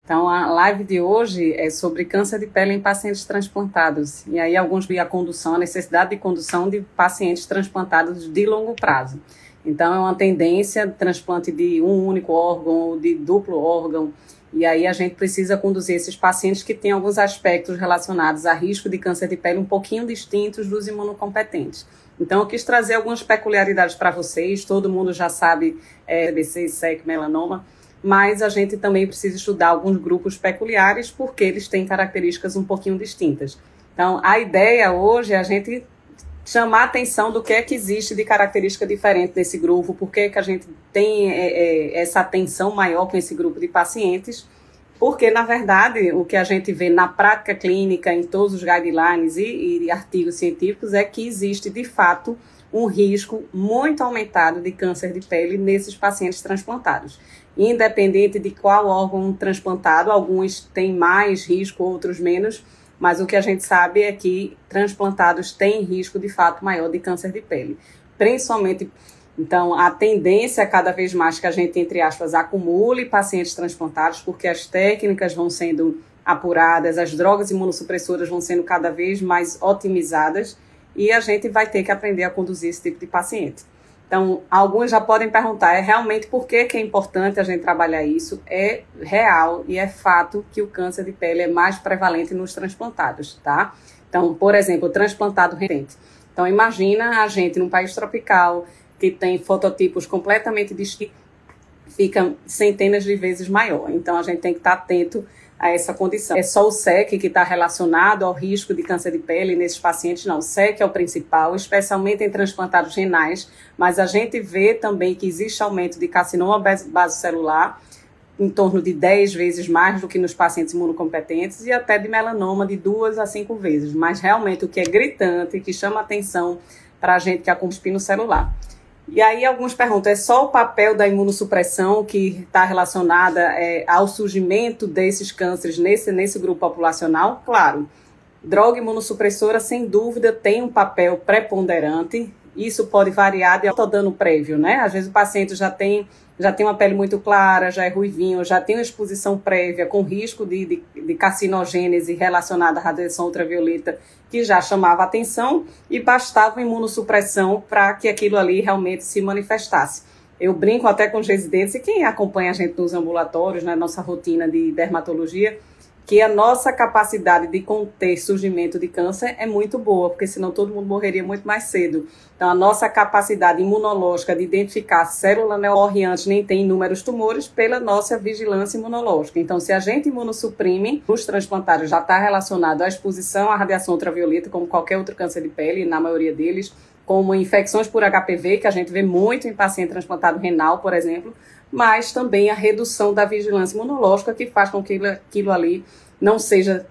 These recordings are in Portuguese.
Então, a live de hoje é sobre câncer de pele em pacientes transplantados. E aí, alguns veem a necessidade de condução de pacientes transplantados de longo prazo. Então, é uma tendência de transplante de um único órgão ou de duplo órgão. E aí, a gente precisa conduzir esses pacientes que têm alguns aspectos relacionados a risco de câncer de pele um pouquinho distintos dos imunocompetentes. Então, eu quis trazer algumas peculiaridades para vocês. Todo mundo já sabe BC, SEC, melanoma. Mas a gente também precisa estudar alguns grupos peculiares porque eles têm características um pouquinho distintas. Então, a ideia hoje é a gente chamar a atenção do que é que existe de característica diferente nesse grupo, por que a gente tem essa atenção maior com esse grupo de pacientes, porque, na verdade, o que a gente vê na prática clínica, em todos os guidelines e artigos científicos, é que existe, de fato, um risco muito aumentado de câncer de pele nesses pacientes transplantados. Independente de qual órgão transplantado, alguns têm mais risco, outros menos, mas o que a gente sabe é que transplantados têm risco, de fato, maior de câncer de pele. Principalmente, então, a tendência é cada vez mais que a gente, entre aspas, acumule pacientes transplantados, porque as técnicas vão sendo apuradas, as drogas imunossupressoras vão sendo cada vez mais otimizadas e a gente vai ter que aprender a conduzir esse tipo de paciente. Então, alguns já podem perguntar, realmente por que é importante a gente trabalhar isso? É real e é fato que o câncer de pele é mais prevalente nos transplantados, tá? Então, por exemplo, o transplantado recente. Então, imagina a gente num país tropical que tem fototipos completamente distintos, fica centenas de vezes maior. Então, a gente tem que estar atento a essa condição. É só o SEC que está relacionado ao risco de câncer de pele nesses pacientes? Não, o SEC é o principal, especialmente em transplantados renais, mas a gente vê também que existe aumento de carcinoma basocelular em torno de 10 vezes mais do que nos pacientes imunocompetentes e até de melanoma de 2 a 5 vezes, mas realmente o que é gritante, que chama atenção para a gente que é com espino celular. E aí alguns perguntam, é só o papel da imunossupressão que está relacionada ao surgimento desses cânceres nesse grupo populacional? Claro, droga imunossupressora sem dúvida tem um papel preponderante, isso pode variar de dano prévio, né? Às vezes o paciente já tem uma pele muito clara, já é ruivinho, já tem uma exposição prévia com risco de carcinogênese relacionada à radiação ultravioleta que já chamava atenção e bastava imunossupressão para que aquilo ali realmente se manifestasse. Eu brinco até com os residentes e quem acompanha a gente nos ambulatórios, na nossa rotina de dermatologia, que a nossa capacidade de conter surgimento de câncer é muito boa, porque senão todo mundo morreria muito mais cedo. Então, a nossa capacidade imunológica de identificar célula não morre antes, nem tem inúmeros tumores, pela nossa vigilância imunológica. Então, se a gente imunossuprime, os transplantados já está relacionado à exposição à radiação ultravioleta, como qualquer outro câncer de pele, na maioria deles, como infecções por HPV, que a gente vê muito em paciente transplantado renal, por exemplo, mas também a redução da vigilância imunológica que faz com que aquilo ali não seja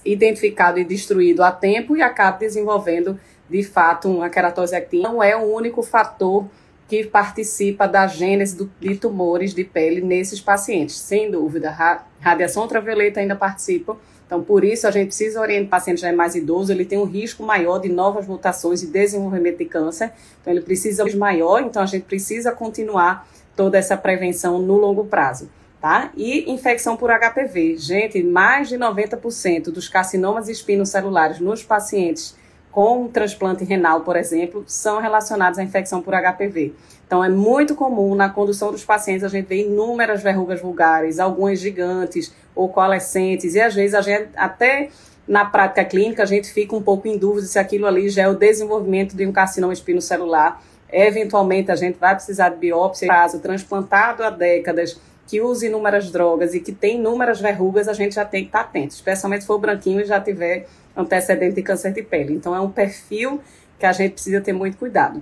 identificado e destruído a tempo e acabe desenvolvendo, de fato, uma queratose actina. Não é o único fator que participa da gênese de tumores de pele nesses pacientes. Sem dúvida, radiação ultravioleta ainda participa. Então, por isso, a gente precisa orientar o paciente já é mais idoso, ele tem um risco maior de novas mutações e desenvolvimento de câncer. Então, ele precisa maior, então a gente precisa continuar toda essa prevenção no longo prazo, tá? E infecção por HPV. Gente, mais de 90% dos carcinomas espinocelulares nos pacientes com transplante renal, por exemplo, são relacionados à infecção por HPV. Então, é muito comum na condução dos pacientes a gente ver inúmeras verrugas vulgares, algumas gigantes ou coalescentes, e às vezes a gente até na prática clínica a gente fica um pouco em dúvida se aquilo ali já é o desenvolvimento de um carcinoma espinocelular. Eventualmente a gente vai precisar de biópsia, caso transplantado há décadas, que use inúmeras drogas e que tem inúmeras verrugas, a gente já tem que estar atento, especialmente se for branquinho e já tiver antecedente de câncer de pele. Então é um perfil que a gente precisa ter muito cuidado.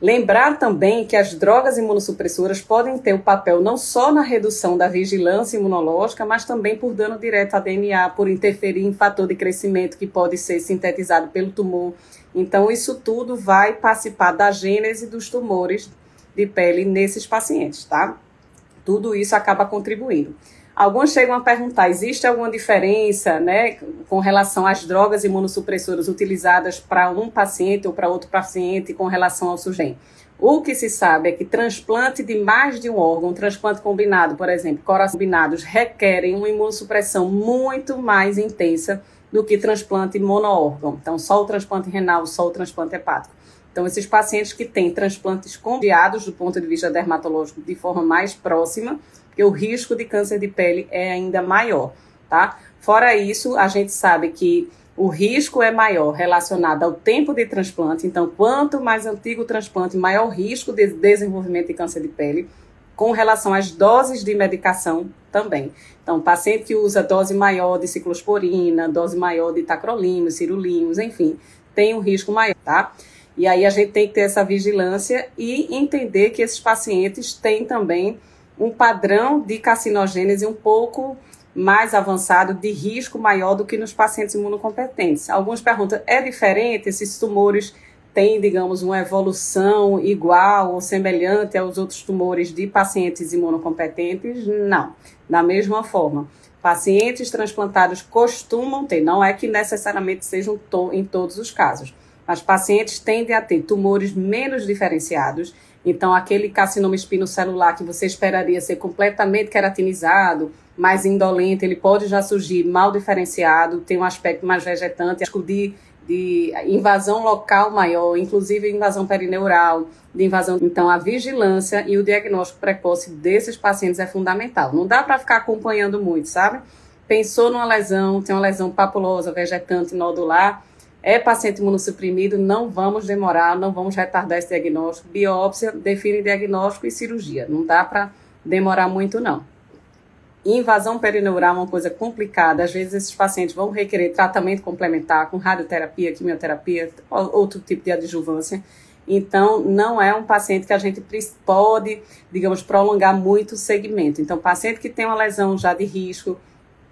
Lembrar também que as drogas imunossupressoras podem ter o papel não só na redução da vigilância imunológica, mas também por dano direto a DNA, por interferir em fator de crescimento que pode ser sintetizado pelo tumor. Então, isso tudo vai participar da gênese dos tumores de pele nesses pacientes, tá? Tudo isso acaba contribuindo. Alguns chegam a perguntar, existe alguma diferença, né, com relação às drogas imunossupressoras utilizadas para um paciente ou para outro paciente com relação ao SUGEN? O que se sabe é que transplante de mais de um órgão, transplante combinado, por exemplo, coração combinados, requerem uma imunossupressão muito mais intensa do que transplante monoórgão. Então, só o transplante renal, só o transplante hepático. Então, esses pacientes que têm transplantes combinados do ponto de vista dermatológico de forma mais próxima, porque o risco de câncer de pele é ainda maior, tá? Fora isso, a gente sabe que o risco é maior relacionado ao tempo de transplante. Então, quanto mais antigo o transplante, maior o risco de desenvolvimento de câncer de pele, com relação às doses de medicação também. Então, paciente que usa dose maior de ciclosporina, dose maior de tacrolimus, cirulimus, enfim, tem um risco maior, tá? E aí a gente tem que ter essa vigilância e entender que esses pacientes têm também um padrão de carcinogênese um pouco mais avançado, de risco maior do que nos pacientes imunocompetentes. Alguns perguntam, é diferente? Esses tumores têm, digamos, uma evolução igual ou semelhante aos outros tumores de pacientes imunocompetentes? Não. Da mesma forma, pacientes transplantados costumam ter, não é que necessariamente sejam em todos os casos, mas pacientes tendem a ter tumores menos diferenciados. Então, aquele carcinoma espinocelular que você esperaria ser completamente queratinizado, mais indolente, ele pode já surgir mal diferenciado, tem um aspecto mais vegetante, risco de invasão local maior, inclusive invasão perineural, de invasão. Então, a vigilância e o diagnóstico precoce desses pacientes é fundamental. Não dá para ficar acompanhando muito, sabe? Pensou numa lesão, tem uma lesão papulosa, vegetante, nodular, é paciente imunossuprimido, não vamos demorar, não vamos retardar esse diagnóstico. Biópsia define diagnóstico e cirurgia. Não dá para demorar muito, não. Invasão perineural é uma coisa complicada. Às vezes esses pacientes vão requerer tratamento complementar com radioterapia, quimioterapia, outro tipo de adjuvância. Então, não é um paciente que a gente pode, digamos, prolongar muito o segmento. Então, paciente que tem uma lesão já de risco,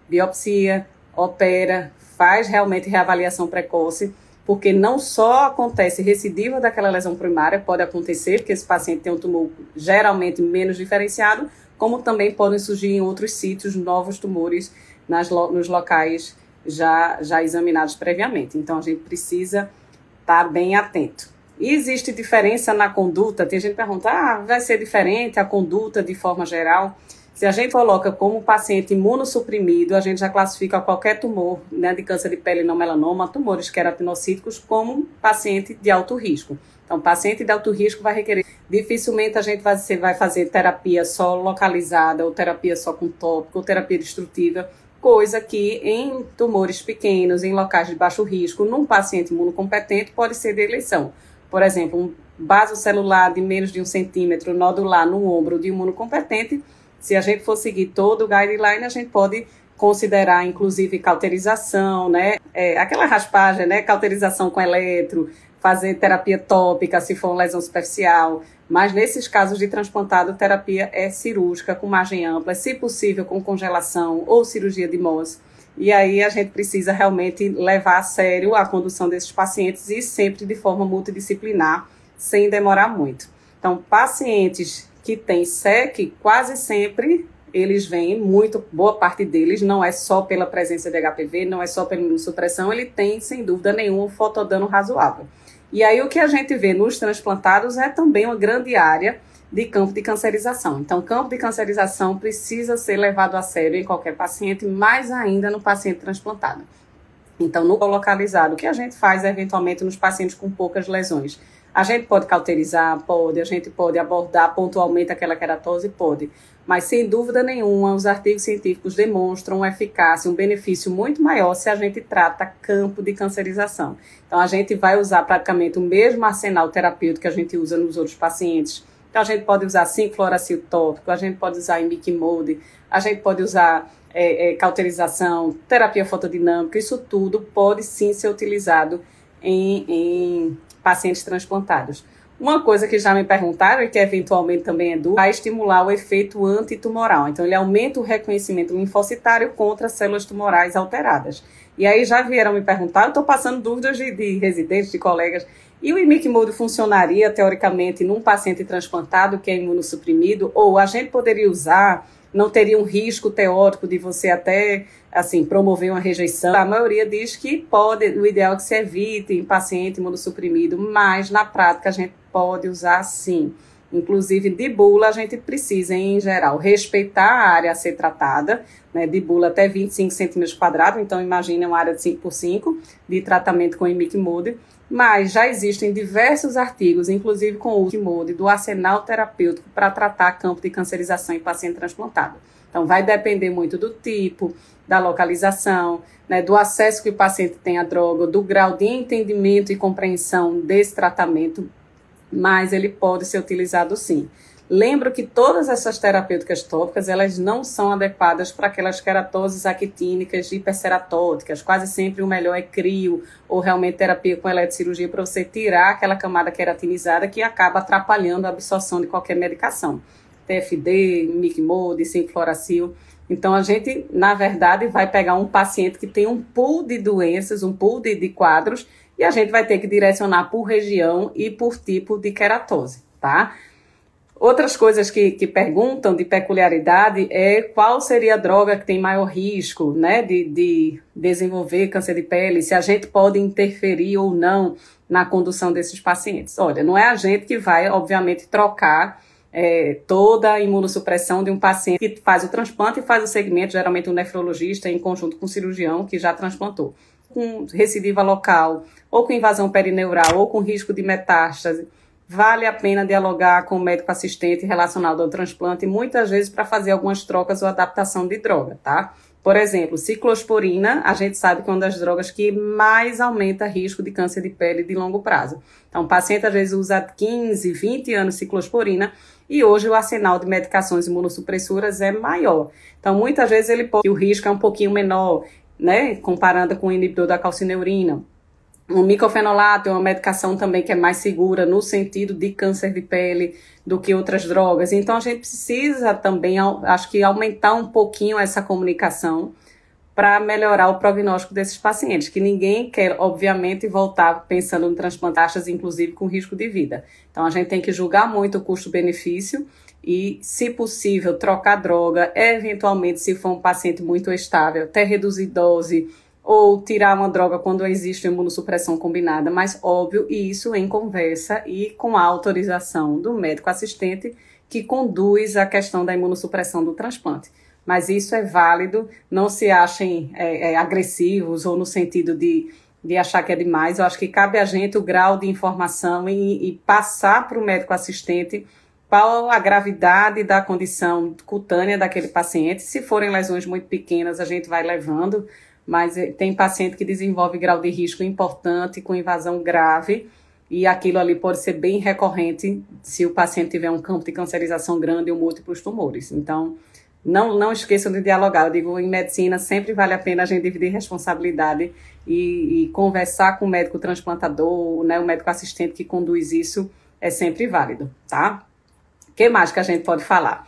biopsia, opera, faz realmente reavaliação precoce, porque não só acontece recidiva daquela lesão primária, pode acontecer, porque esse paciente tem um tumor geralmente menos diferenciado, como também podem surgir em outros sítios novos tumores nos locais já examinados previamente. Então, a gente precisa estar bem atento. E existe diferença na conduta? Tem gente que pergunta, vai ser diferente a conduta de forma geral? Se a gente coloca como paciente imunossuprimido, a gente já classifica qualquer tumor, né, de câncer de pele não melanoma, tumores queratinocíticos, como paciente de alto risco. Então, paciente de alto risco vai requerer, dificilmente a gente vai fazer terapia só localizada, ou terapia só com tópico, ou terapia destrutiva, coisa que em tumores pequenos, em locais de baixo risco, num paciente imunocompetente, pode ser de eleição. Por exemplo, um vasocelular de menos de 1 centímetro nodular no ombro de imunocompetente, se a gente for seguir todo o guideline, a gente pode considerar, inclusive, cauterização, né? Aquela raspagem, né? Cauterização com eletro, fazer terapia tópica, se for uma lesão superficial. Mas, nesses casos de transplantado, terapia é cirúrgica, com margem ampla, se possível, com congelação ou cirurgia de Mohs. E aí, a gente precisa realmente levar a sério a condução desses pacientes e sempre de forma multidisciplinar, sem demorar muito. Então, pacientes que têm SEC, quase sempre eles vêm, boa parte deles, não é só pela presença de HPV, não é só pela imunossupressão, ele tem, sem dúvida nenhuma, um fotodano razoável. E aí o que a gente vê nos transplantados é também uma grande área de campo de cancerização. Então, campo de cancerização precisa ser levado a sério em qualquer paciente, mais ainda no paciente transplantado. Então, no localizado, o que a gente faz eventualmente nos pacientes com poucas lesões? A gente pode cauterizar? Pode. A gente pode abordar pontualmente aquela queratose? Pode. Mas, sem dúvida nenhuma, os artigos científicos demonstram eficácia, um benefício muito maior se a gente trata campo de cancerização. Então, a gente vai usar praticamente o mesmo arsenal terapêutico que a gente usa nos outros pacientes. Então, a gente pode usar 5-fluoracil tópico, a gente pode usar imiquimod, a gente pode usar cauterização, terapia fotodinâmica, isso tudo pode sim ser utilizado em pacientes transplantados. Uma coisa que já me perguntaram e que eventualmente também é dúvida, vai estimular o efeito antitumoral. Então, ele aumenta o reconhecimento linfocitário contra células tumorais alteradas. E aí já vieram me perguntar, eu estou passando dúvidas de residentes, de colegas, e o imiquimod funcionaria, teoricamente, num paciente transplantado que é imunossuprimido? Ou a gente poderia usar, não teria um risco teórico de você até, assim, promover uma rejeição? A maioria diz que pode, o ideal é que se evite em paciente imunossuprimido, mas na prática a gente pode usar sim. Inclusive, de bula, a gente precisa, em geral, respeitar a área a ser tratada, né, de bula até 25 centímetros quadrados, então imagine uma área de 5 por 5 de tratamento com imicmode, mas já existem diversos artigos, inclusive com o imicmode, do arsenal terapêutico para tratar campo de cancerização em paciente transplantado. Então, vai depender muito do tipo, da localização, né, do acesso que o paciente tem à droga, do grau de entendimento e compreensão desse tratamento, mas ele pode ser utilizado sim. Lembro que todas essas terapêuticas tópicas, elas não são adequadas para aquelas queratoses actínicas hiperceratóticas. Quase sempre o melhor é crio ou realmente terapia com eletrocirurgia para você tirar aquela camada queratinizada que acaba atrapalhando a absorção de qualquer medicação. TFD, imicmode, 5-fluoracil. Então, a gente, na verdade, vai pegar um paciente que tem um pool de doenças, um pool de quadros, e a gente vai ter que direcionar por região e por tipo de queratose, tá? Outras coisas que perguntam de peculiaridade é qual seria a droga que tem maior risco, né, de desenvolver câncer de pele, se a gente pode interferir ou não na condução desses pacientes. Olha, não é a gente que vai, obviamente, trocar toda a imunossupressão de um paciente que faz o transplante e faz o segmento, geralmente um nefrologista, em conjunto com o cirurgião que já transplantou, com recidiva local, ou com invasão perineural, ou com risco de metástase. Vale a pena dialogar com o médico assistente relacionado ao transplante, muitas vezes para fazer algumas trocas ou adaptação de droga, tá? Por exemplo, ciclosporina, a gente sabe que é uma das drogas que mais aumenta risco de câncer de pele de longo prazo. Então, o paciente às vezes usa 15, 20 anos ciclosporina e hoje o arsenal de medicações imunossupressoras é maior. Então, muitas vezes o risco é um pouquinho menor, né, comparando com o inibidor da calcineurina. O micofenolato é uma medicação também que é mais segura no sentido de câncer de pele do que outras drogas. Então, a gente precisa também, acho que, aumentar um pouquinho essa comunicação para melhorar o prognóstico desses pacientes, que ninguém quer, obviamente, voltar pensando em transplantagens, inclusive com risco de vida. Então, a gente tem que julgar muito o custo-benefício e, se possível, trocar droga, eventualmente, se for um paciente muito estável, até reduzir dose, ou tirar uma droga quando existe imunossupressão combinada, mas óbvio, e isso em conversa e com a autorização do médico assistente que conduz a questão da imunossupressão do transplante. Mas isso é válido, não se achem agressivos ou no sentido de achar que é demais. Eu acho que cabe a gente o grau de informação e passar para o médico assistente qual a gravidade da condição cutânea daquele paciente. Se forem lesões muito pequenas, a gente vai levando, mas tem paciente que desenvolve grau de risco importante, com invasão grave, e aquilo ali pode ser bem recorrente se o paciente tiver um campo de cancerização grande ou múltiplos tumores. Então, não esqueçam de dialogar. Eu digo, em medicina sempre vale a pena a gente dividir responsabilidade e conversar com o médico transplantador, né, o médico assistente que conduz isso é sempre válido, tá? O que mais que a gente pode falar?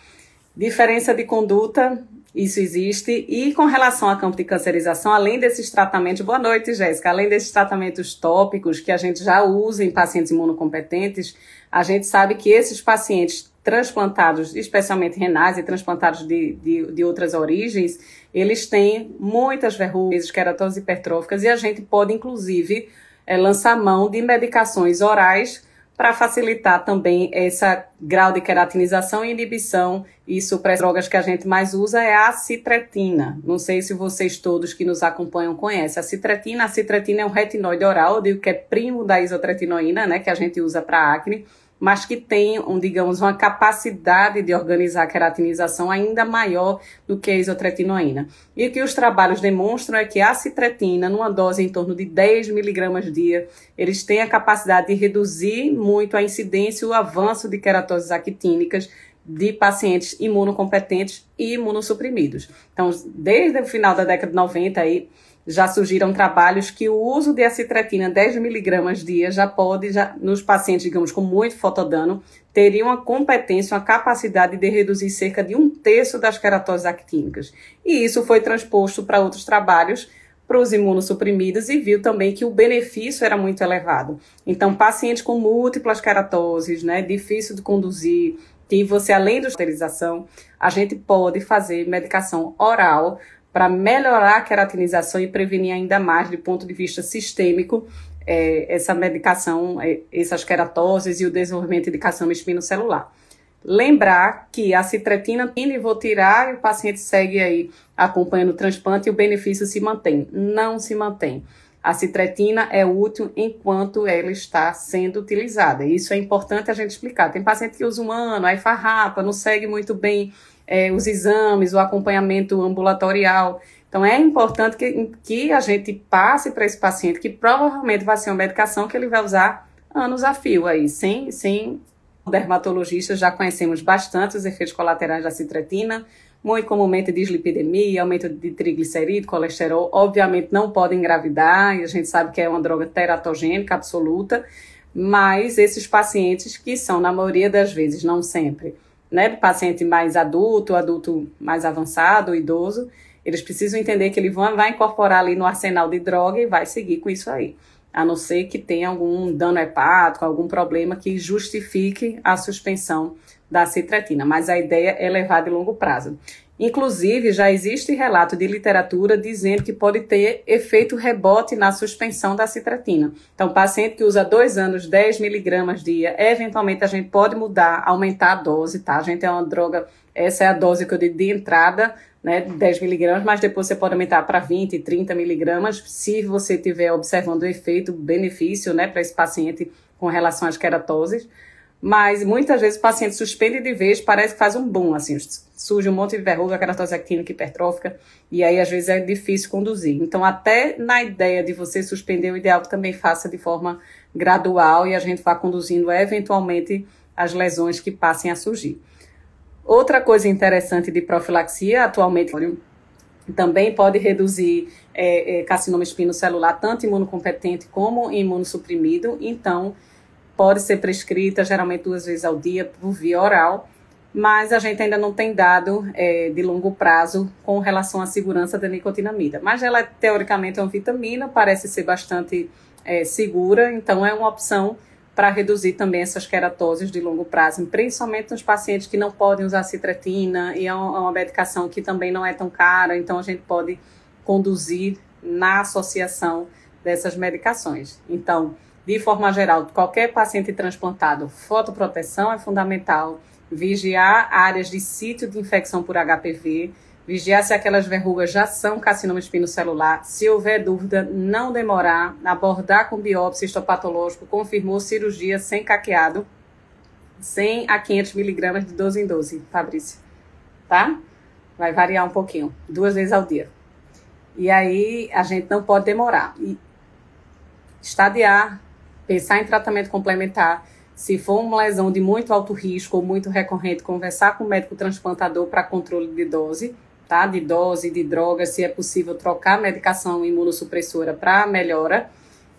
Diferença de conduta, isso existe. E com relação a campo de cancerização, além desses tratamentos... Boa noite, Jéssica. Além desses tratamentos tópicos que a gente já usa em pacientes imunocompetentes, a gente sabe que esses pacientes transplantados, especialmente renais e transplantados de outras origens, eles têm muitas verrugas, queratoses hipertróficas, e a gente pode, inclusive, lançar mão de medicações orais para facilitar também esse grau de queratinização e inibição. Isso para as drogas que a gente mais usa é a acitretina. Não sei se vocês todos que nos acompanham conhecem. A acitretina é um retinóide oral, eu digo que é primo da isotretinoína, né, que a gente usa para acne, mas que tem, digamos, uma capacidade de organizar a queratinização ainda maior do que a isotretinoína. E o que os trabalhos demonstram é que a acitretina, numa dose em torno de 10 miligramas dia, eles têm a capacidade de reduzir muito a incidência e o avanço de queratoses actínicas de pacientes imunocompetentes e imunossuprimidos. Então, desde o final da década de 90 aí, já surgiram trabalhos que o uso de acitretina 10 miligramas dia nos pacientes, digamos, com muito fotodano, teriam uma competência, uma capacidade de reduzir cerca de 1/3 das queratoses actínicas. E isso foi transposto para outros trabalhos, para os imunossuprimidos, e viu também que o benefício era muito elevado. Então, pacientes com múltiplas queratoses, né, difícil de conduzir, que você, além da esterilização, a gente pode fazer medicação oral para melhorar a queratinização e prevenir ainda mais, do ponto de vista sistêmico, essa medicação, essas queratoses e o desenvolvimento de carcinoma espinocelular. Lembrar que a citretina, vou tirar e o paciente segue aí acompanhando o transplante e o benefício se mantém. Não se mantém. A citretina é útil enquanto ela está sendo utilizada. Isso é importante a gente explicar. Tem paciente que usa um ano, aí farrapa, não segue muito bem os exames, o acompanhamento ambulatorial. Então, é importante que a gente passe para esse paciente que provavelmente vai ser uma medicação que ele vai usar anos a fio aí, sem dermatologistas já conhecemos bastante os efeitos colaterais da citretina, muito comumente dislipidemia, aumento de triglicerídeo, colesterol, obviamente não pode engravidar, e a gente sabe que é uma droga teratogênica absoluta, mas esses pacientes que são, na maioria das vezes, não sempre, né, paciente mais adulto mais avançado, idoso, eles precisam entender que ele vai incorporar ali no arsenal de droga e vai seguir com isso aí. A não ser que tenha algum dano hepático, algum problema que justifique a suspensão da citretina. Mas a ideia é levar de longo prazo. Inclusive, já existe relato de literatura dizendo que pode ter efeito rebote na suspensão da citretina. Então, paciente que usa 2 anos, 10 miligramas dia, eventualmente a gente pode mudar, aumentar a dose, tá? A gente é uma droga, essa é a dose que eu digo de entrada, né, 10 miligramas, mas depois você pode aumentar para 20, 30 miligramas, se você estiver observando o efeito, benefício, né, para esse paciente com relação às queratoses. Mas muitas vezes o paciente suspende de vez, parece que faz um boom, assim, surge um monte de verruga, queratose actínica hipertrófica, e aí às vezes é difícil conduzir. Então, até na ideia de você suspender, o ideal que também faça de forma gradual e a gente vá conduzindo eventualmente as lesões que passem a surgir. Outra coisa interessante de profilaxia, atualmente, também pode reduzir carcinoma espinocelular, tanto imunocompetente como imunossuprimido. Então, pode ser prescrita, geralmente 2 vezes ao dia, por via oral, mas a gente ainda não tem dado de longo prazo com relação à segurança da nicotinamida. Mas ela, teoricamente, é uma vitamina, parece ser bastante segura, então é uma opção para reduzir também essas queratoses de longo prazo, principalmente nos pacientes que não podem usar citretina, e é uma medicação que também não é tão cara, então a gente pode conduzir na associação dessas medicações. Então, de forma geral, qualquer paciente transplantado, fotoproteção é fundamental, vigiar áreas de sítio de infecção por HPV, vigiar se aquelas verrugas já são carcinoma espinocelular. Se houver dúvida, não demorar, abordar com biópsia histopatológico, confirmou cirurgia sem caqueado, 100 a 500 miligramas de 12 em 12, Fabrício, tá? Vai variar um pouquinho, 2 vezes ao dia. E aí, a gente não pode demorar. E estadiar, pensar em tratamento complementar. Se for uma lesão de muito alto risco ou muito recorrente, conversar com o médico transplantador para controle de dose, tá? De dose, de drogas, se é possível trocar a medicação imunossupressora para melhora,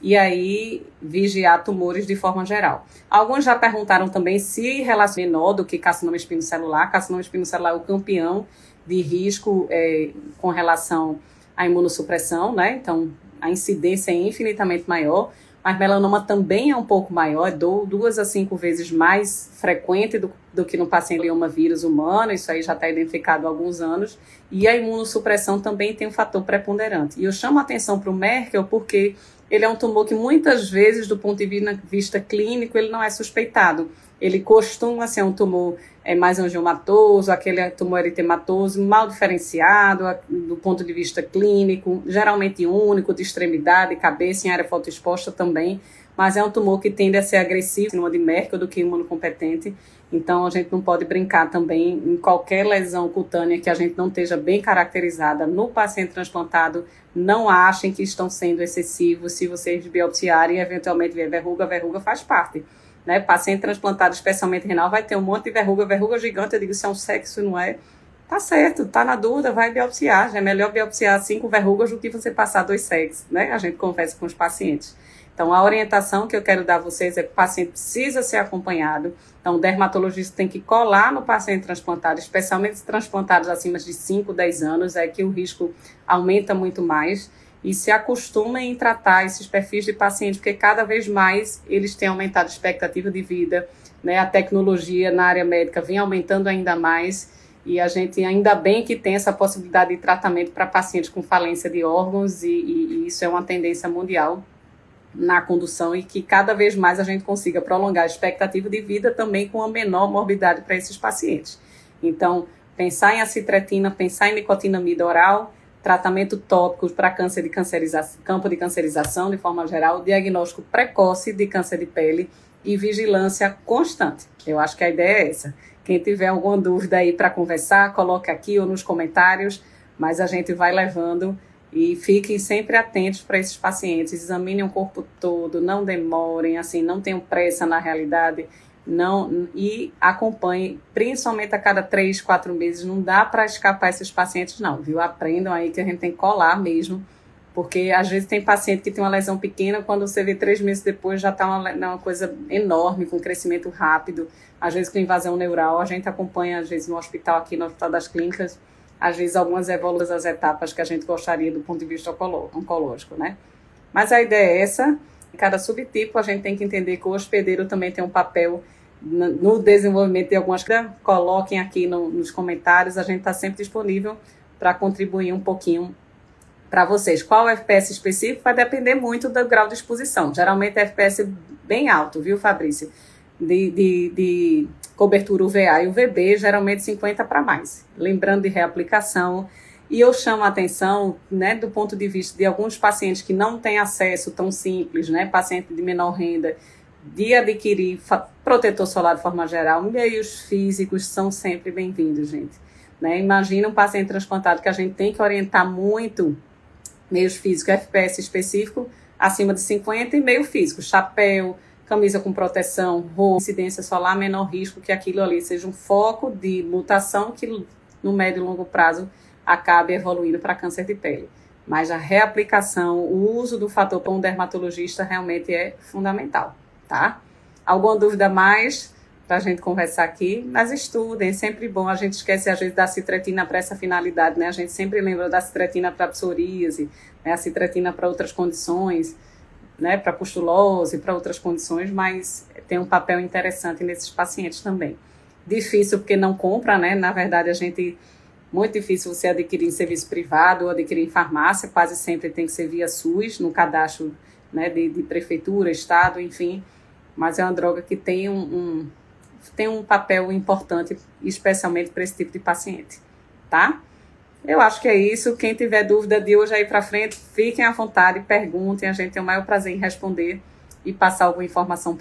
e aí vigiar tumores de forma geral. Alguns já perguntaram também se relaciona menor do que carcinoma espinocelular. Carcinoma espinocelular é o campeão de risco com relação à imunossupressão, né? Então, a incidência é infinitamente maior, mas melanoma também é um pouco maior, é 2 a 5 vezes mais frequente do que no paciente glioma vírus humano, isso aí já está identificado há alguns anos, e a imunossupressão também tem um fator preponderante. E eu chamo a atenção para o Merkel porque ele é um tumor que muitas vezes, do ponto de vista clínico, ele não é suspeitado. Ele costuma ser um tumor mais angiomatoso, aquele tumor eritematoso, mal diferenciado do ponto de vista clínico, geralmente único, de extremidade, cabeça, em área fotoexposta também, mas é um tumor que tende a ser agressivo, no de Merkel, do que imunocompetente. Então, a gente não pode brincar também em qualquer lesão cutânea que a gente não esteja bem caracterizada no paciente transplantado. Não achem que estão sendo excessivos se vocês biopsiarem e eventualmente ver verruga faz parte. Né? Paciente transplantado, especialmente renal, vai ter um monte de verruga gigante. Eu digo, se é um sexo, não é? Tá certo, tá na dúvida, vai biopsiar. Já é melhor biopsiar 5 verrugas do que você passar 2 sexos, né? A gente conversa com os pacientes. Então, a orientação que eu quero dar a vocês é que o paciente precisa ser acompanhado. Então, o dermatologista tem que colar no paciente transplantado, especialmente transplantados acima de 5, 10 anos, é que o risco aumenta muito mais. E se acostumem em tratar esses perfis de pacientes, porque cada vez mais eles têm aumentado a expectativa de vida, né? A tecnologia na área médica vem aumentando ainda mais, e a gente ainda bem que tem essa possibilidade de tratamento para pacientes com falência de órgãos, e isso é uma tendência mundial. na condução e que cada vez mais a gente consiga prolongar a expectativa de vida também com a menor morbidade para esses pacientes. Então, pensar em acitretina, pensar em nicotinamida oral, tratamento tópico para câncer de campo de cancerização de forma geral, diagnóstico precoce de câncer de pele e vigilância constante. Eu acho que a ideia é essa. Quem tiver alguma dúvida aí para conversar, coloque aqui ou nos comentários, mas a gente vai levando e fiquem sempre atentos para esses pacientes, examinem o corpo todo, não demorem, assim, não tenham pressa na realidade, não, e acompanhem, principalmente a cada 3, 4 meses, não dá para escapar esses pacientes não, viu? Aprendam aí que a gente tem que colar mesmo, porque às vezes tem paciente que tem uma lesão pequena, quando você vê 3 meses depois já está uma coisa enorme, com crescimento rápido, às vezes com invasão neural, a gente acompanha às vezes no hospital, aqui no Hospital das Clínicas, às vezes algumas evoluções das etapas que a gente gostaria do ponto de vista oncológico, né? Mas a ideia é essa, em cada subtipo a gente tem que entender que o hospedeiro também tem um papel no desenvolvimento de algumas coisas. Coloquem aqui nos comentários, a gente está sempre disponível para contribuir um pouquinho para vocês. Qual FPS específico vai depender muito do grau de exposição, geralmente é FPS bem alto, viu, Fabrício? De cobertura UVA e UVB, geralmente 50 para mais. Lembrando de reaplicação, e eu chamo a atenção, né, do ponto de vista de alguns pacientes que não têm acesso tão simples, né, paciente de menor renda, de adquirir protetor solar de forma geral, meios físicos são sempre bem-vindos, gente. Né? Imagina um paciente transplantado que a gente tem que orientar muito, meios físicos, FPS específico, acima de 50 e meio físico, chapéu, camisa com proteção, roupa, incidência solar, menor risco que aquilo ali seja um foco de mutação que no médio e longo prazo acabe evoluindo para câncer de pele. Mas a reaplicação, o uso do fator para um dermatologista realmente é fundamental, tá? Alguma dúvida a mais para a gente conversar aqui? Mas estudem, é sempre bom. A gente esquece às vezes da citretina para essa finalidade, né? A gente sempre lembra da citretina para psoríase, né? A citretina para outras condições, né, para pustulose, para outras condições, mas tem um papel interessante nesses pacientes também. Difícil porque não compra, né, na verdade muito difícil você adquirir em serviço privado ou adquirir em farmácia, quase sempre tem que ser via SUS, no cadastro, né, de prefeitura, estado, enfim, mas é uma droga que tem um papel importante, especialmente para esse tipo de paciente, tá? Eu acho que é isso. Quem tiver dúvida de hoje aí para frente, fiquem à vontade, perguntem. A gente tem o maior prazer em responder e passar alguma informação para